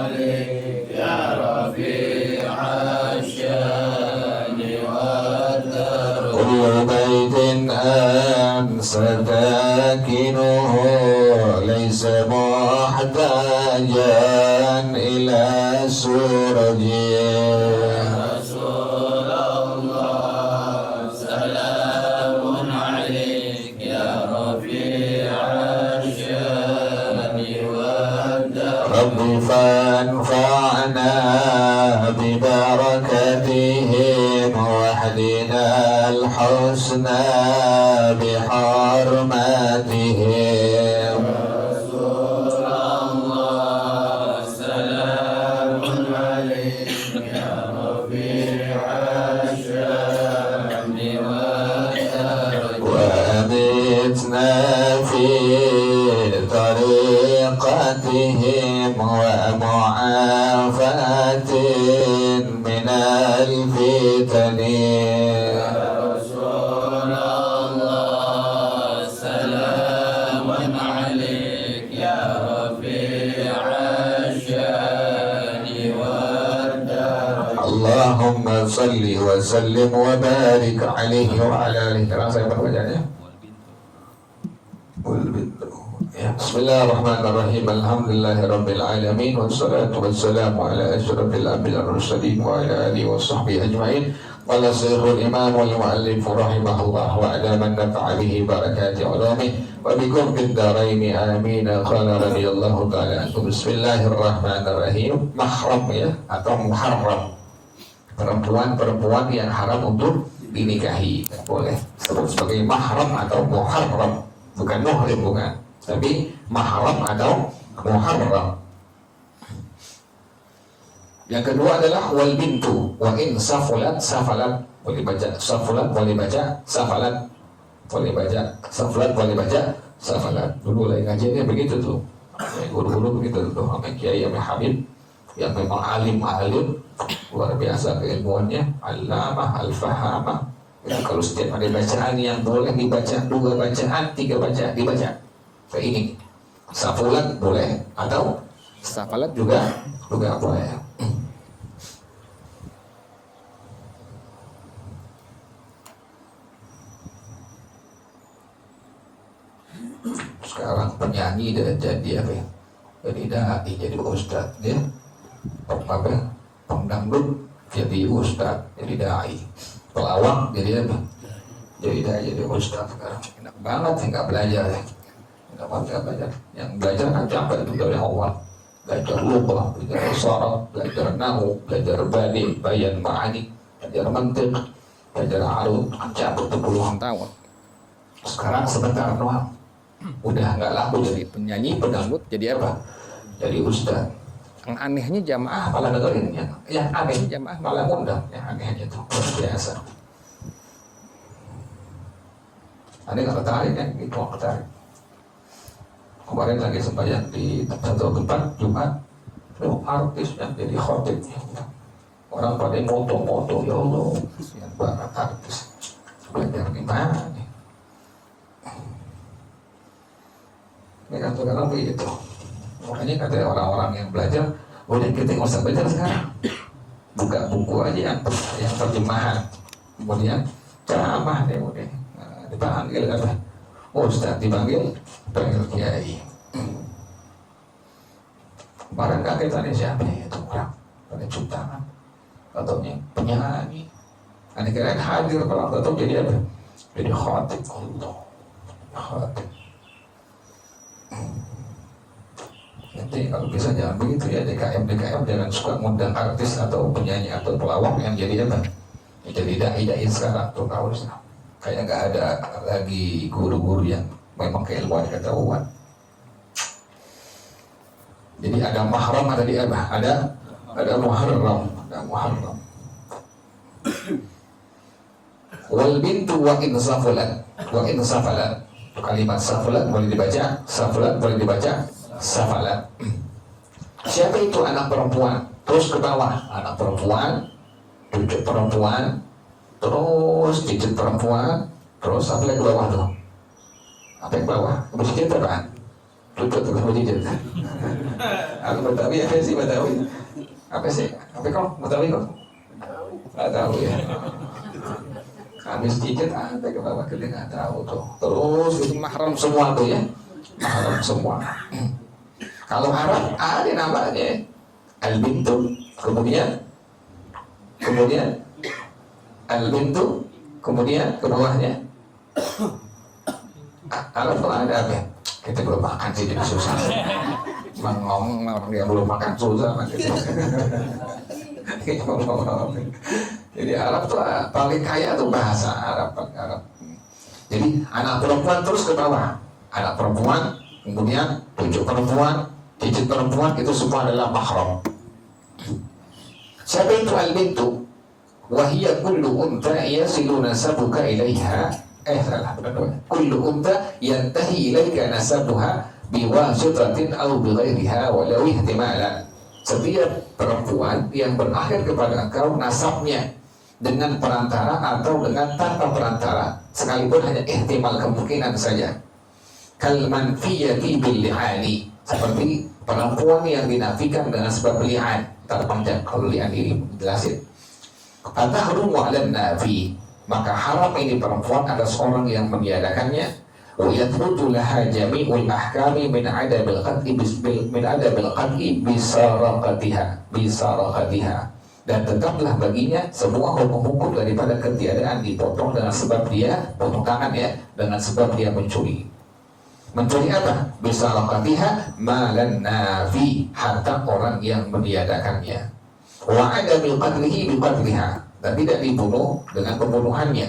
عليك يا رفيع الشان والدرب كل بيت أنت ساكنه ليس محتاجا إلى سرج رسول الله سلام عليك يا رفيع الشان والدرب رب فانفعنا ببركتهم واهدنا الحسنى بحرمتهم رسول الله سلام عليك يا رفيع الشان والدرب وأمتنا في طريقتهم ومعافاة من الفتن رسول الله سلام عليك يا رفيع الشان والدرب اللهم صل وسلم وبارك عليه وعلى آله. Sekarang saya berbacanya. Bismillahirrahmanirrahim. Alhamdulillahirabbil alamin wassalatu wassalamu ala asyrafil anbiya'i wal mursalin wa ala alihi washabbihi ajmain. Qala syekhul imam wal muallif rahimahullah wa ala man nafa'a bihi barakati ulumi wa bikum fid dharain amin. Qala radhiyallahu ta'ala anhu. Bismillahirrahmanirrahim. Mahram ya atau muharram. Perempuan-perempuan yang haram untuk dinikahi boleh disebut sebagai mahram atau muharram, bukan muhrim, bukan, tapi mahram atau muharram. Yang kedua adalah wal bintu wa in safulat safalat, boleh baca safulat, boleh baca safalat, boleh baca safulat, boleh baca safalat. Dulu lagi ngajinya begitu tuh, guru-guru begitu tuh, sama kiai sama habib yang memang alim luar biasa keilmuannya, alamah al-fahamah. Ya, kalau setiap ada bacaan yang boleh dibaca, 2 bacaan, 3 bacaan dibaca. Kayak ini safulat boleh atau safalat juga boleh. Sekarang penyanyi dan jadi apa ya? Jadi dai, jadi ustad ya. Apa ya? Pengdangdut jadi ustad, jadi dai. Pelawak jadi apa? Jadi dai, jadi ustad. Sekarang enak banget sih nggak belajar ya. Nggak belajar. Yang belajar kan capek itu dari awal. Belajar lughah, belajar syarat, belajar nahwu, belajar badi, bayan ma'ani, belajar mantiq, belajar arud, kan capek itu puluhan tahun. Sekarang sebentar doang. Udah nggak laku jadi penyanyi, pedangdut, jadi apa? Jadi ustad. Yang anehnya jamaah malah dengerin, yang anehnya jamaah malah ngundang, yang anehnya itu luar biasa. Aneh nggak tertarik kan? Gitu nggak tertarik. Kemarin lagi sembahyang di satu tempat Jumat, artis yang jadi khotib. Orang pada moto-moto, ya Allah, yang banget artis. Belajar gimana nih? Ini kan sekarang begitu. Makanya kata orang-orang yang belajar, boleh kita nggak usah belajar sekarang. Buka buku aja yang terjemahan. Kemudian ceramah deh, udah. Nah, dipanggil apa? Oh, Ustaz dipanggil kiai. Kemarin kaget tadi siapa itu orang pada jutaan, katanya penyanyi. Aneh kira hadir kalau tahu jadi apa? Jadi khatib Allah, khatib. Nanti kalau bisa jangan begitu ya, DKM jangan suka ngundang artis atau penyanyi atau pelawak yang jadi apa? Jadi dai sekarang tuh kau kayak nggak ada lagi guru-guru yang memang keilmuan ketahuan. Jadi ada mahram, ada di apa? Ada muharram, ada muharram. Wal bintu wa in safulat, kalimat safulat boleh dibaca safulat, boleh dibaca safalat. Siapa itu anak perempuan? Terus ke bawah, anak perempuan, cucu perempuan, terus cicit perempuan, terus apa lagi ke bawah tuh? Apa yang bawah? Habis itu apaan? Duduk terus menjijit. Aku Betawi apa sih Betawi? Apa sih? Apa kau Betawi kau? Nggak tahu ya. Kami sedikit ada ke bawah kita nggak tahu tuh. Terus itu mahram semua tuh ya, mahram semua. Kalau Arab ada namanya al-bintu, kemudian al-bintu, kemudian ke bawahnya Arab tuh ada apa? Kita belum makan sih jadi susah. Ngomong orang yang belum makan susah gitu. Jadi Arab tuh paling kaya tuh bahasa Arab. Jadi anak perempuan terus ke bawah, anak perempuan, kemudian tunjuk perempuan, cicit perempuan, itu semua adalah mahram. Siapa itu al-bintu? Wahiyya kullu unta yasilu nasabuka ilaiha. Salah, benar. Kullu unta yantahi ilaika nasabuha biwasitatin aw bighairiha walau ihtimalan. Setiap perempuan yang berakhir kepada engkau nasabnya dengan perantara atau dengan tanpa perantara, sekalipun hanya ihtimal kemungkinan saja. Kal manfiyati bil li'ani, seperti perempuan yang dinafikan dengan sebab li'an. Terpanjang kalau li'an ini jelasin. Atahrumu 'alan nafi, maka haram ini perempuan ada seorang yang meniadakannya. Wa yathbutu laha jami'ul ahkami min adabil qat'i bisaraqatiha, dan tetaplah baginya semua hukum-hukum daripada ketiadaan dipotong dengan sebab dia potong tangan ya, dengan sebab dia mencuri. Mencuri apa? Bisaraqatiha malan nafi, harta orang yang meniadakannya. Wa adami qatlihi biqatliha, dan tidak dibunuh dengan pembunuhannya.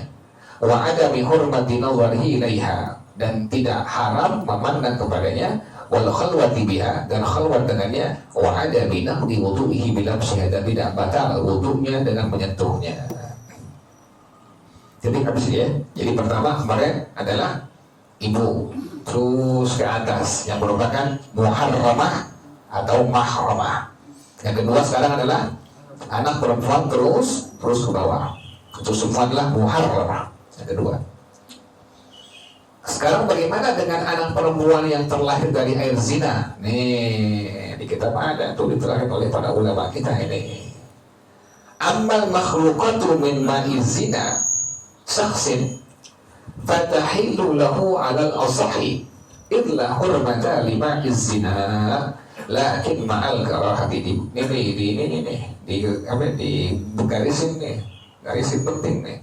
Wa adami hurmati nazarihi ilaiha, dan tidak haram memandang kepadanya. Wal khalwati biha, dan khalwat dengannya. Wa adami naqdi wudu'ihi bilamsiha, dan tidak batal wudu'nya dengan menyentuhnya. Jadi habis ya. Jadi pertama kemarin adalah ibu, terus ke atas yang merupakan muharramah atau mahramah. Yang kedua sekarang adalah anak perempuan terus ke bawah. Itu semua adalah muharramah. Yang kedua. Sekarang bagaimana dengan anak perempuan yang terlahir dari air zina? Nih, di kitab ada tuh diterangkan oleh para ulama kita ini. Ammal makhluqatu min ma'i zina syakhsin fatahillu lahu 'alal asahi illa hurmata lima'i zina lakin ma'al karahati. Ini di garisin nih, garisin penting nih.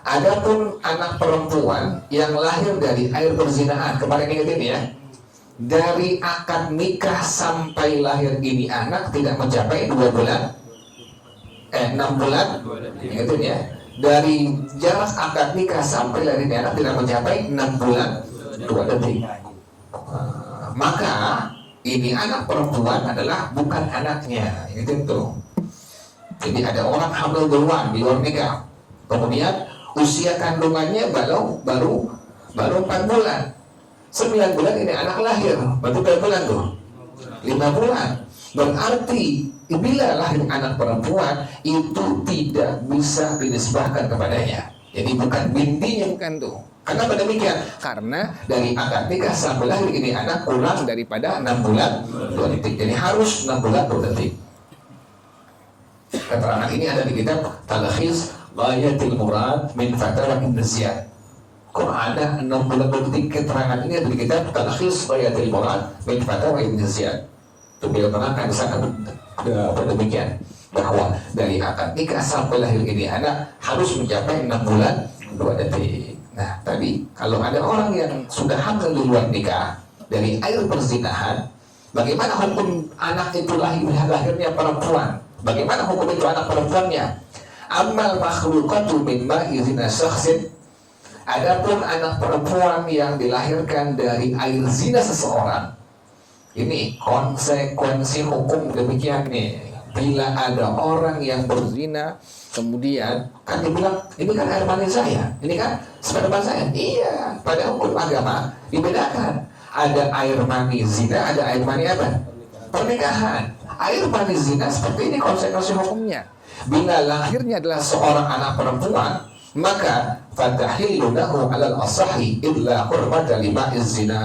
Adapun anak perempuan yang lahir dari air perzinahan, kemarin ingetin ya, dari akad nikah sampai lahir ini anak tidak mencapai 2 bulan, 6 bulan, ingetin ya, dari jarak akad nikah sampai lahir ini anak tidak mencapai 6 bulan 2 detik. Maka ini anak perempuan adalah bukan anaknya, ingetin tuh. Jadi ada orang hamil duluan di luar nikah, kemudian usia kandungannya baru 4 bulan. 9 bulan ini anak lahir. Berarti berapa bulan tuh? 5 bulan. Berarti bila lahir anak perempuan itu tidak bisa dinisbahkan kepadanya. Jadi bukan bintinya, bukan tuh. Kenapa demikian? Karena dari akad nikah sampai lahir ini anak kurang daripada 6 bulan 2 detik. Jadi harus 6 bulan 2 detik. Keterangan ini ada di kitab Talkhis Ghayatul Murad min Fatawa Ibn Ziyad. Kok ada 6 bulan 2 detik? Keterangan ini ada di kitab Talkhis Ghayatul Murad min Fatawa Ibn Ziyad. Itu beliau terangkan di sana demikian, bahwa dari akad nikah sampai lahir ini anak harus mencapai 6 bulan 2 detik. Nah tadi kalau ada orang yang sudah hamil di luar nikah dari air perzinahan, bagaimana hukum anak itu lahirnya perempuan? Bagaimana hukum itu anak perempuannya? Amal makhluqatu min ma'i zina syakhsin, adapun anak perempuan yang dilahirkan dari air zina seseorang, ini konsekuensi hukum demikian nih. Bila ada orang yang berzina, kemudian kan dibilang ini kan air mani saya, ini kan sperma saya. Iya, pada hukum agama dibedakan. Ada air mani zina, ada air mani apa? Pernikahan. Air mani zina seperti ini konsekuensi hukumnya. Bila lahirnya adalah seorang anak perempuan, maka fatahillu lahu 'alal asahi illa hurmata lima'iz zina,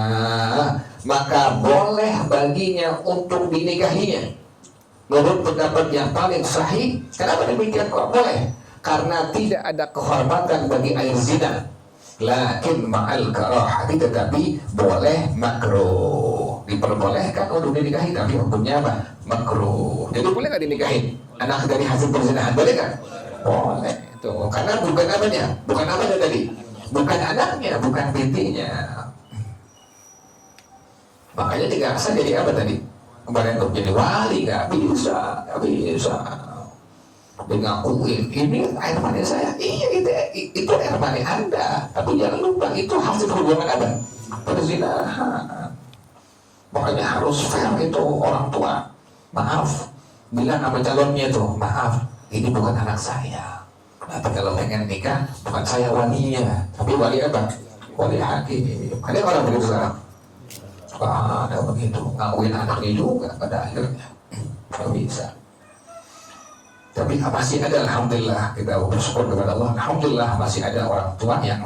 maka boleh baginya untuk dinikahinya menurut pendapat yang paling sahih. Kenapa demikian kok boleh? Karena tidak ada kehormatan bagi air zina. Lakin ma'al karahati, tetapi boleh makruh, diperbolehkan untuk dinikahi, tapi hukumnya apa? Makruh. Jadi boleh nggak dinikahin anak dari hasil perzinahan? Boleh kan? Boleh. Tuh, karena bukan namanya, bukan namanya tadi, bukan anaknya, bukan bintinya. Makanya dikasih jadi apa tadi? Kemarin untuk jadi wali nggak bisa, nggak bisa. Ngakuin ini air mani saya, iya itu air mani Anda, tapi jangan lupa itu hasil hubungan Anda, perzinahan. Makanya harus fair itu orang tua. Maaf, bilang sama calonnya itu, maaf, ini bukan anak saya. Nanti kalau pengen nikah, bukan saya walinya, tapi wali apa? Wali hakim. Ada orang begitu sekarang. Wah, ada begitu, ngakuin anaknya juga pada akhirnya. Nggak bisa. Tapi masih ada, alhamdulillah, kita bersyukur kepada Allah, alhamdulillah masih ada orang tua yang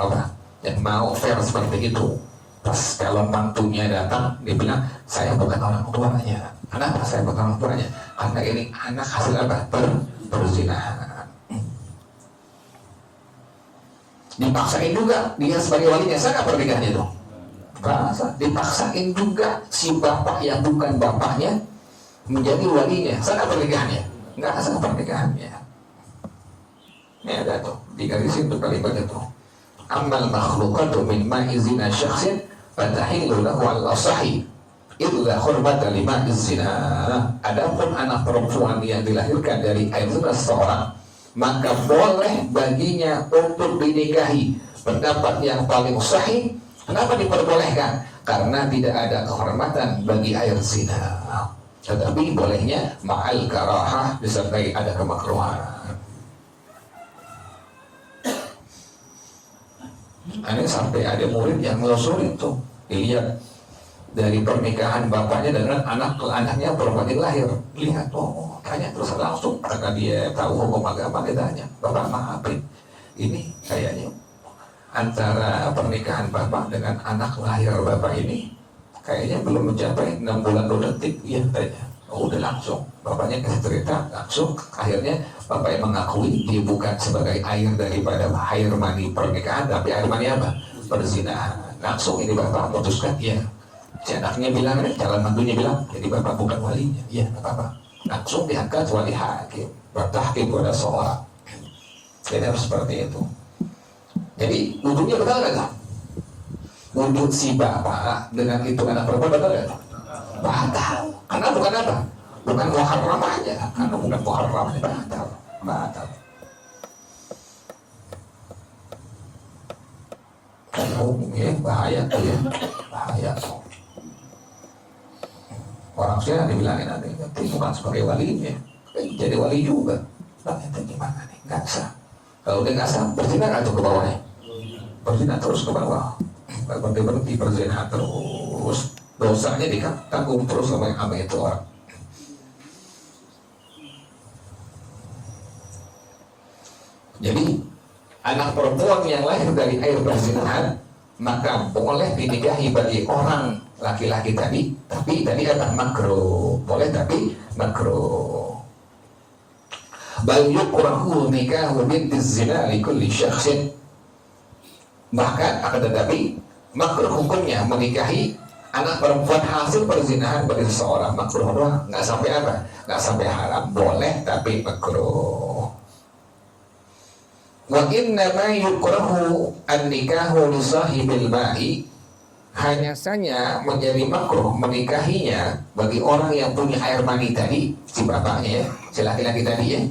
mau fair seperti itu. Pas calon mantunya datang, dia bilang, saya bukan orang tuanya. Kenapa saya bukan orang tuanya? Karena ini anak hasil apa? Perzinahan. Dipaksain juga dia sebagai walinya, saya nggak pernikahannya tuh. Rasa dipaksain juga si bapak yang bukan bapaknya menjadi walinya, saya nggak pernikahannya. Nggak asal pernikahannya. Ini ada tuh, digarisin tuh kalimatnya tuh. Amal makhlukatu min ma'i zina syakhsin fatahillu lahu al-asahi illa hurmata lima'iz zina. Adapun anak perempuan yang dilahirkan dari air zina seseorang, maka boleh baginya untuk dinikahi. Pendapat yang paling sahih, kenapa diperbolehkan? Karena tidak ada kehormatan bagi air zina. Tetapi bolehnya ma'al karahah, disertai ada kemakruhan. Ini sampai ada murid yang ngelusurin tuh, dilihat dari pernikahan bapaknya dengan anaknya perempuan yang lahir. Lihat, oh, tanya terus langsung, karena dia tahu hukum agama, dia tanya, bapak maafin, ini kayaknya antara pernikahan bapak dengan anak lahir bapak ini kayaknya belum mencapai 6 bulan 2 detik. Iya katanya. Oh, udah langsung bapaknya kasih cerita, langsung akhirnya bapak yang mengakui dia bukan sebagai air daripada air mani pernikahan, tapi air mani apa? Perzinahan. Langsung ini bapak memutuskan, ya. Si anaknya bilang, calon mantunya bilang, jadi bapak bukan walinya. Iya, apa-apa. Langsung diangkat wali hakim, bertahkim kepada seorang. Jadi harus seperti itu. Jadi wudhunya betul nggak? Wudhu si bapak dengan itu anak perempuan betul nggak? Batal. Karena bukan apa? Bukan muharram aja. Karena bukan muharram, batal. Batal. Ya, bahaya tuh ya. Bahaya tuh. Orang saya dibilangin nanti bukan sebagai walinya, jadi wali juga. Nah, itu gimana nih? Nggak sah. Kalau dia nggak sah, berzina nggak tuh ke bawahnya? Berzina terus ke bawah. Berhenti berzina terus. Dosanya ditanggung terus sama itu orang. Jadi anak perempuan yang lahir dari air perzinahan maka boleh dinikahi bagi orang laki-laki tadi, tapi tadi ada makruh, boleh tapi makruh. Bal yukrahu nikahu bintiz zina li kulli syakhsin. Bahkan akan tetapi makruh hukumnya menikahi anak perempuan hasil perzinahan bagi seseorang. Makruh doang, nggak sampai apa? Nggak sampai haram, boleh tapi makruh. Wa inna ma yukrahu an-nikahu li sahibil ma'i, hanya saja menjadi makruh menikahinya bagi orang yang punya air mani tadi, si bapaknya ya, si laki-laki tadi ya,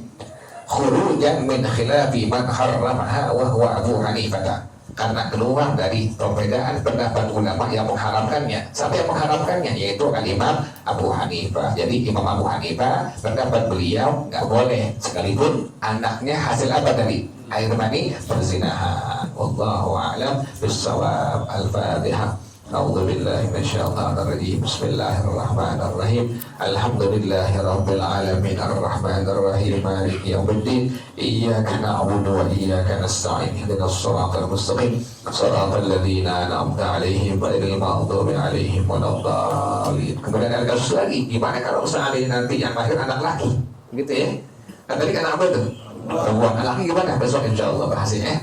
khurujan min khilafi man harramaha wa huwa Abu Hanifah, karena keluar dari perbedaan pendapat ulama yang mengharamkannya. Siapa yang mengharamkannya? Yaitu Imam Abu Hanifah. Jadi Imam Abu Hanifah pendapat beliau nggak boleh sekalipun anaknya hasil apa tadi? Air mani perzinahan. Wallahu a'lam bissawab. Al-Fatihah. أعوذ بالله من الشيطان الرجيم. بسم الله الرحمن الرحيم. الحمد لله رب العالمين الرحمن الرحيم مالك يوم الدين إياك نعبد وإياك نستعين اهدنا الصراط المستقيم صراط الذين أنعمت عليهم غير المغضوب عليهم ولا الضالين. Kemudian ada kasus lagi, gimana kalau seandainya nanti yang lahir anak laki, gitu ya? Kan tadi kan apa tuh? Perempuan, anak laki gimana? Besok insya Allah bahasnya.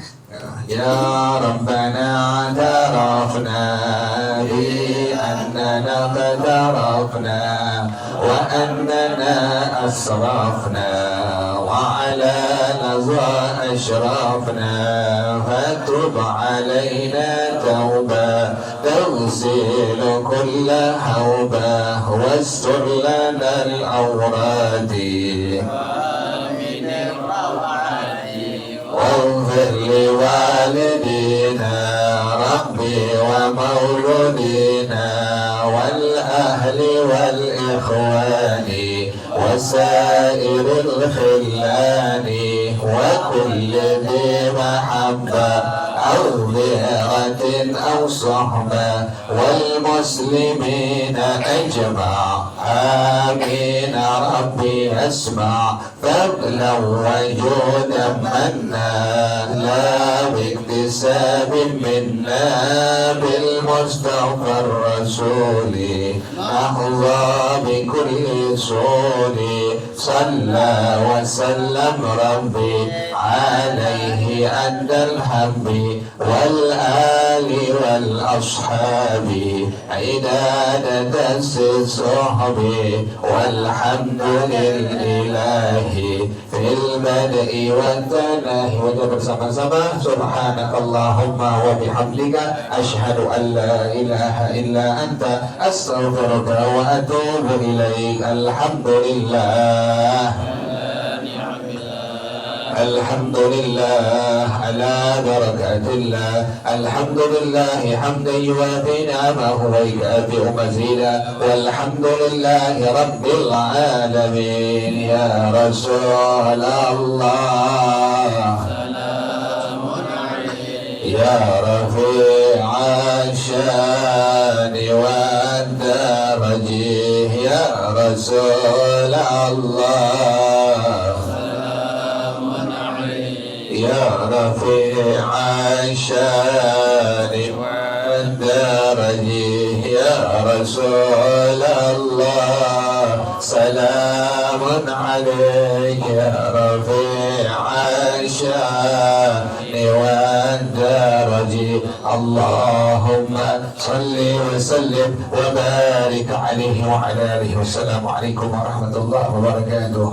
يا ربنا اعترفنا بأننا اقترفنا وأننا أسرفنا وعلى نظى أشرفنا فتب علينا توبة تغسل كل حوبة واستر لنا الأوراد واغفر لوالدينا ربي ومولودينا والأهل والإخوان وسائر الخلان وكل ذي محبة أو ذرة أو صحبة والمسلمين أجمع آمين ربي أسمع فضلا وجودا منا لا باكتساب منا بالمصطفى الرسول نحظى بكل سور صلى وسلم ربي عليه أد الحب والآل والأصحاب عداد دس الصحب والحمد لله في البدء والتناهي. Wajah bersama-sama subhanakallahumma wa bihamdika asyhadu an la ilaha illa anta astaghfiruka wa atubu ilaik. Alhamdulillah الحمد لله على بركات الله الحمد لله حمدا يوافي نعمه ويكافئ مزيدا والحمد لله رب العالمين. يا رسول الله سلام عليك يا رفيع الشان والدرج يا رسول الله يا رفيع الشان والدرج يا رسول الله سلام عليك يا رفيع الشان والدرج. اللهم صل وسلم وبارك عليه وعلى آله. والسلام عليكم ورحمة الله وبركاته.